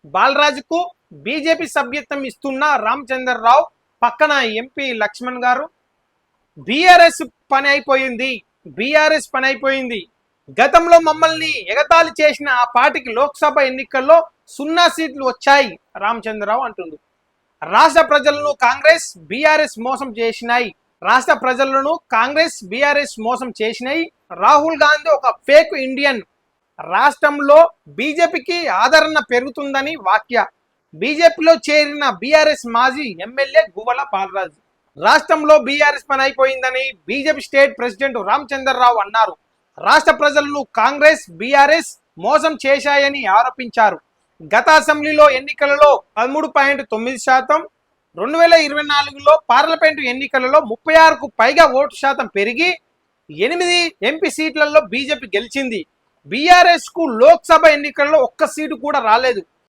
బాలరాజుకు BJP సభ్యత్వం ఇస్తున్న రామచంద్రరావు పక్కన ఎంపీ లక్ష్మణ్ గారు. బీఆర్ఎస్ పని అయిపోయింది, బీఆర్ఎస్ పని అయిపోయింది. గతంలో మమ్మల్ని ఎగతాళి చేసిన ఆ పార్టీకి లోక్సభ ఎన్నికల్లో 0 సీట్లు వచ్చాయి రామచంద్రరావు అంటుండు. రాష్ట్ర ప్రజలను కాంగ్రెస్ బీఆర్ఎస్ మోసం చేసినాయి, రాష్ట్ర ప్రజలను కాంగ్రెస్ బీఆర్ఎస్ మోసం చేసినాయి. రాహుల్ గాంధీ ఒక ఫేక్ ఇండియన్. రాష్ట్రంలో బీజేపీకి ఆదరణ పెరుగుతుందని వ్యాఖ్య. బీజేపీలో చేరిన బీఆర్ఎస్ మాజీ ఎమ్మెల్యే గువ్వల బాలరాజు. రాష్ట్రంలో బీఆర్ఎస్ పని అయిపోయిందని బీజేపీ స్టేట్ ప్రెసిడెంట్ రామచంద్రరావు అన్నారు. రాష్ట్ర ప్రజలను కాంగ్రెస్ బీఆర్ఎస్ మోసం చేశాయని ఆరోపించారు. గత అసెంబ్లీలో ఎన్నికలలో 13.9%, 2024లో పార్లమెంటు ఎన్నికలలో 36కు పైగా ఓటు శాతం పెరిగి 8 ఎంపీ సీట్లలో బీజేపీ గెలిచింది. బీఆర్ఎస్ కు లోక్సభ ఎన్నికల్లో ఒక్క సీటు కూడా రాలేదు.